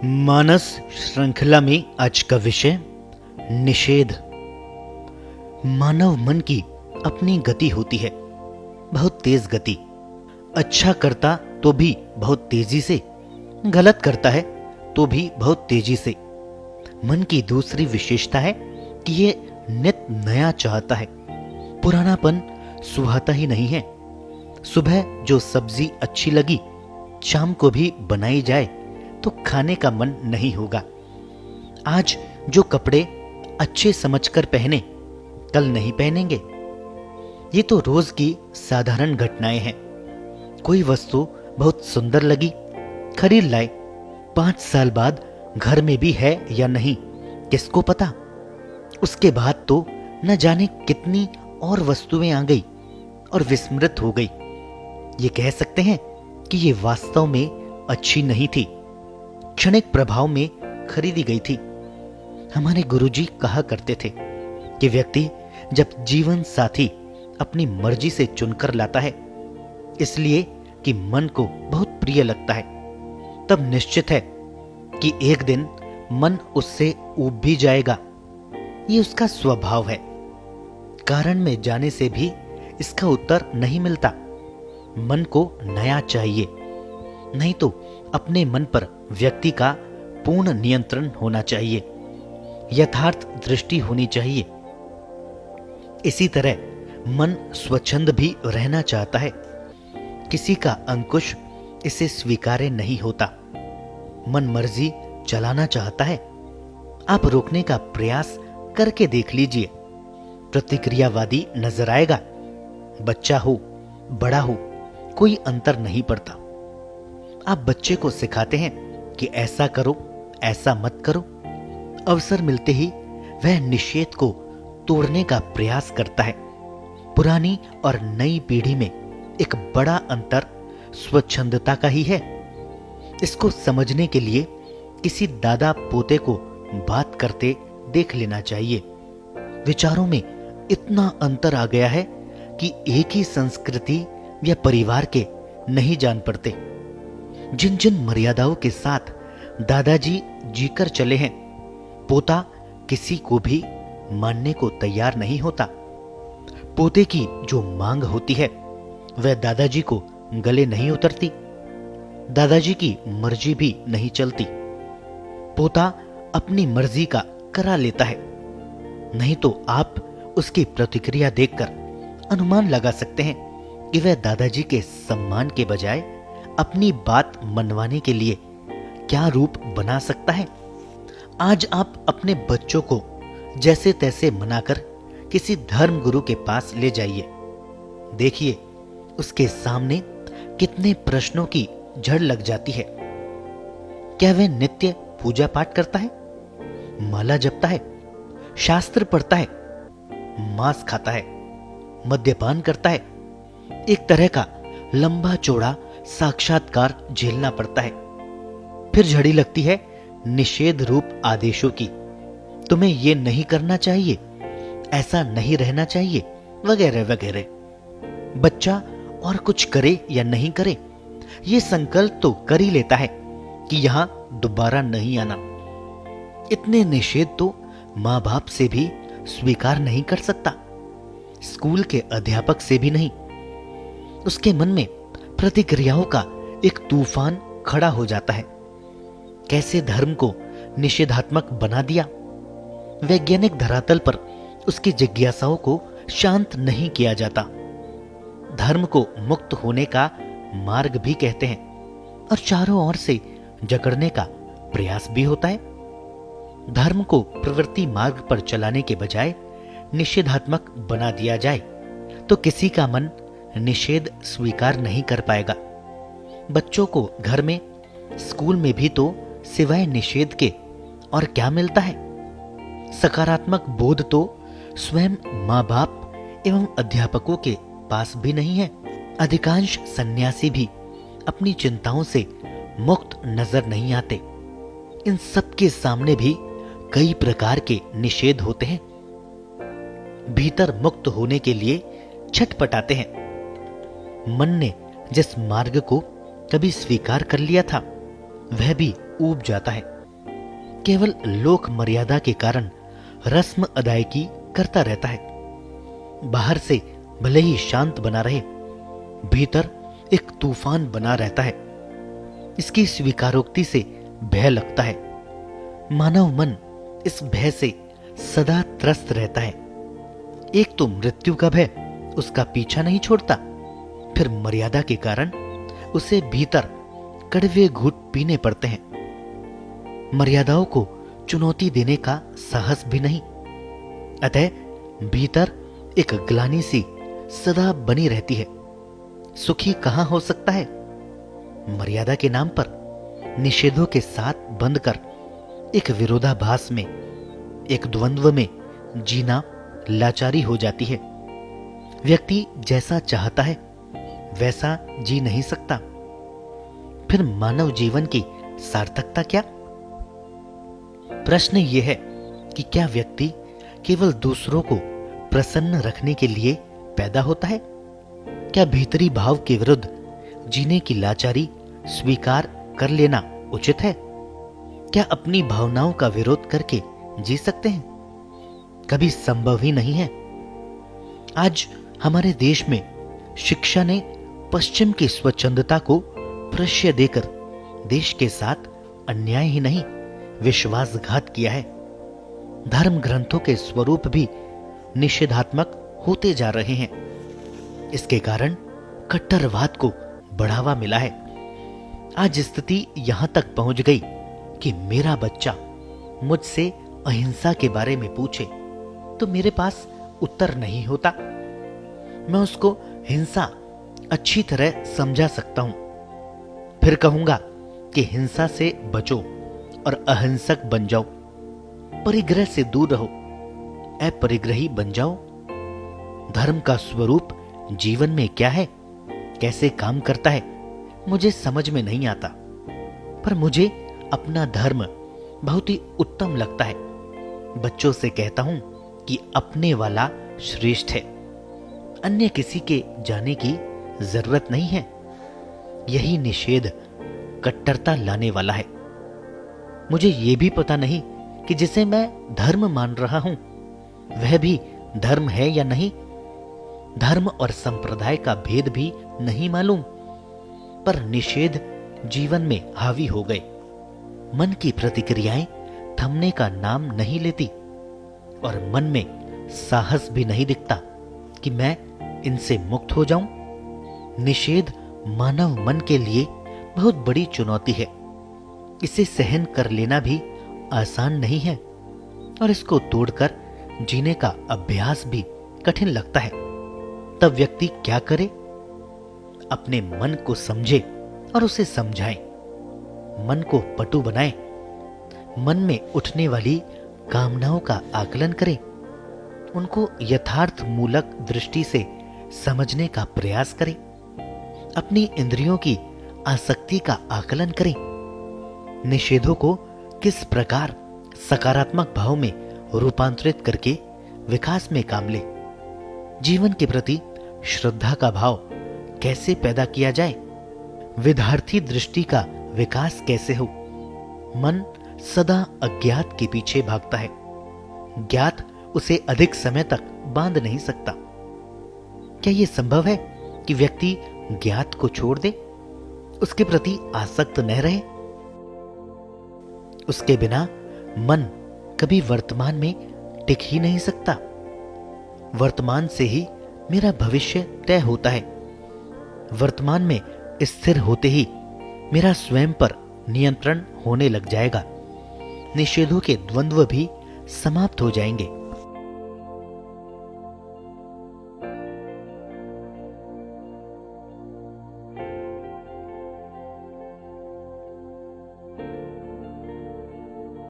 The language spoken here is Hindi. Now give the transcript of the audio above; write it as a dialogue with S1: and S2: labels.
S1: मानस श्रृंखला में आज का विषय निषेध। मानव मन की अपनी गति होती है, बहुत तेज गति। अच्छा करता तो भी बहुत तेजी से, गलत करता है तो भी बहुत तेजी से। मन की दूसरी विशेषता है कि ये नित नया चाहता है, पुरानापन सुहाता ही नहीं है। सुबह जो सब्जी अच्छी लगी शाम को भी बनाई जाए तो खाने का मन नहीं होगा। आज जो कपड़े अच्छे समझकर पहने कल नहीं पहनेंगे। ये तो रोज की साधारण घटनाएं हैं। कोई वस्तु बहुत सुंदर लगी, खरीद लाए, 5 साल बाद घर में भी है या नहीं किसको पता। उसके बाद तो न जाने कितनी और वस्तुएं आ गई और विस्मृत हो गई। ये कह सकते हैं कि ये वास्तव में अच्छी नहीं थी, क्षणिक प्रभाव में खरीदी गई थी। हमारे गुरुजी कहा करते थे कि व्यक्ति जब जीवन साथी अपनी मर्जी से चुनकर लाता है, इसलिए कि मन को बहुत प्रिय लगता है, तब निश्चित है कि एक दिन मन उससे ऊब भी जाएगा। ये उसका स्वभाव है। कारण में जाने से भी इसका उत्तर नहीं मिलता। मन को नया चाहिए, नहीं तो अपने मन पर व्यक्ति का पूर्ण नियंत्रण होना चाहिए, यथार्थ दृष्टि होनी चाहिए। इसी तरह मन स्वच्छंद भी रहना चाहता है, किसी का अंकुश इसे स्वीकार्य नहीं होता। मन मर्जी चलाना चाहता है। आप रोकने का प्रयास करके देख लीजिए, प्रतिक्रियावादी नजर आएगा। बच्चा हो बड़ा हो कोई अंतर नहीं पड़ता। आप बच्चे को सिखाते हैं कि ऐसा करो ऐसा मत करो, अवसर मिलते ही वह निषेध को तोड़ने का प्रयास करता है। पुरानी और नई पीढ़ी में एक बड़ा अंतर स्वच्छंदता का ही है। इसको समझने के लिए किसी दादा पोते को बात करते देख लेना चाहिए। विचारों में इतना अंतर आ गया है कि एक ही संस्कृति या परिवार के नहीं जान पड़ते। जिन जिन मर्यादाओं के साथ दादाजी जीकर चले हैं, पोता किसी को भी मानने को तैयार नहीं होता। पोते की जो मांग होती है वह दादाजी को गले नहीं उतरती। दादाजी की मर्जी भी नहीं चलती। पोता अपनी मर्जी का करा लेता है, नहीं तो आप उसकी प्रतिक्रिया देखकर अनुमान लगा सकते हैं कि वह दादाजी के सम्मान के बजाय अपनी बात मनवाने के लिए क्या रूप बना सकता है। आज आप अपने बच्चों को जैसे तैसे मनाकर किसी धर्म गुरु के पास ले जाइए। देखिए उसके सामने कितने प्रश्नों की झड़ लग जाती है। क्या वह नित्य पूजा पाठ करता है, माला जपता है, शास्त्र पढ़ता है, मांस खाता है, मद्यपान करता है? एक तरह का लंबा चौड़ा साक्षात्कार झेलना पड़ता है। फिर झड़ी लगती है निषेध रूप आदेशों की। तुम्हें ये नहीं करना चाहिए, ऐसा नहीं रहना चाहिए, वगैरह वगैरह। बच्चा और कुछ करे या नहीं करे, ये संकल्प तो कर ही लेता है कि यहां दोबारा नहीं आना। इतने निषेध तो मां बाप से भी स्वीकार नहीं कर सकता, स्कूल के अध्यापक से भी नहीं। उसके मन में प्रतिक्रियाओं का एक तूफान खड़ा हो जाता है। कैसे धर्म को निषेधात्मक बना दिया। वैज्ञानिक धरातल पर उसकी जिज्ञासाओं को शांत नहीं किया जाता। धर्म को मुक्त होने का मार्ग भी कहते हैं और चारों ओर से जकड़ने का प्रयास भी होता है। धर्म को प्रवृत्ति मार्ग पर चलाने के बजाय निषेधात्मक बना दिया जाए तो किसी का मन निषेध स्वीकार नहीं कर पाएगा। बच्चों को घर में, स्कूल में भी तो सिवाय निषेध के और क्या मिलता है। सकारात्मक बोध तो स्वयं माँ बाप एवं अध्यापकों के पास भी नहीं है। अधिकांश सन्यासी भी अपनी चिंताओं से मुक्त नजर नहीं आते। इन सब के सामने भी कई प्रकार के निषेध होते हैं। भीतर मुक्त होने के लिए छटपटाते हैं। मन ने जिस मार्ग को कभी स्वीकार कर लिया था वह भी ऊब जाता है। केवल लोक मर्यादा के कारण रस्म अदायगी करता रहता है। बाहर से भले ही शांत बना रहे, भीतर एक तूफान बना रहता है। इसकी स्वीकारोक्ति से भय लगता है। मानव मन इस भय से सदा त्रस्त रहता है। एक तो मृत्यु का भय उसका पीछा नहीं छोड़ता, फिर मर्यादा के कारण उसे भीतर कड़वे घूंट पीने पड़ते हैं। मर्यादाओं को चुनौती देने का साहस भी नहीं, अतः भीतर एक ग्लानि सी सदा बनी रहती है। सुखी कहां हो सकता है? मर्यादा के नाम पर निषेधों के साथ बंद कर एक विरोधाभास में, एक द्वंद्व में जीना लाचारी हो जाती है। व्यक्ति जैसा चाहता है वैसा जी नहीं सकता। फिर मानव जीवन की सार्थकता क्या? प्रश्न यह है कि क्या व्यक्ति केवल दूसरों को प्रसन्न रखने के लिए पैदा होता है? क्या भीतरी भाव के विरुद्ध जीने की लाचारी स्वीकार कर लेना उचित है? क्या अपनी भावनाओं का विरोध करके जी सकते हैं? कभी संभव ही नहीं है। आज हमारे देश में शिक्षा ने पश्चिम की स्वच्छंदता को प्रश्रय देकर देश के साथ अन्याय ही नहीं विश्वासघात किया है। धर्म ग्रंथों के स्वरूप भी निषेधात्मक होते जा रहे हैं। इसके कारण कट्टरवाद को बढ़ावा मिला है। आज स्थिति यहां तक पहुंच गई कि मेरा बच्चा मुझसे अहिंसा के बारे में पूछे तो मेरे पास उत्तर नहीं होता। मैं उसको हिंसा अच्छी तरह समझा सकता हूं, फिर कहूंगा कि हिंसा से बचो और अहिंसक बन जाओ, परिग्रह से दूर रहो, अपरिग्रही बन जाओ। धर्म का स्वरूप जीवन में क्या है, कैसे काम करता है, मुझे समझ में नहीं आता, पर मुझे अपना धर्म बहुत ही उत्तम लगता है। बच्चों से कहता हूं कि अपने वाला श्रेष्ठ है, अन्य किसी के जाने की जरूरत नहीं है। यही निषेध कट्टरता लाने वाला है। मुझे यह भी पता नहीं कि जिसे मैं धर्म मान रहा हूं वह भी धर्म है या नहीं। धर्म और संप्रदाय का भेद भी नहीं मालूम, पर निषेध जीवन में हावी हो गए। मन की प्रतिक्रियाएं थमने का नाम नहीं लेती और मन में साहस भी नहीं दिखता कि मैं इनसे मुक्त हो जाऊं। निषेध मानव मन के लिए बहुत बड़ी चुनौती है। इसे सहन कर लेना भी आसान नहीं है और इसको तोड़कर जीने का अभ्यास भी कठिन लगता है। तब व्यक्ति क्या करे? अपने मन को समझे और उसे समझाए, मन को पटु बनाए, मन में उठने वाली कामनाओं का आकलन करें, उनको यथार्थ मूलक दृष्टि से समझने का प्रयास करें, अपनी इंद्रियों की आसक्ति का आकलन करें, निषेधों को किस प्रकार सकारात्मक भाव में रूपांतरित करके विकास में काम ले, जीवन के प्रति श्रद्धा का भाव कैसे पैदा किया जाए, विद्यार्थी दृष्टि का विकास कैसे हो। मन सदा अज्ञात के पीछे भागता है, ज्ञात उसे अधिक समय तक बांध नहीं सकता। क्या यह संभव है कि व्यक्ति ज्ञात को छोड़ दे, उसके प्रति आसक्त न रहे? उसके बिना मन कभी वर्तमान में टिक ही नहीं सकता। वर्तमान से ही मेरा भविष्य तय होता है। वर्तमान में स्थिर होते ही मेरा स्वयं पर नियंत्रण होने लग जाएगा। निषेधों के द्वंद्व भी समाप्त हो जाएंगे।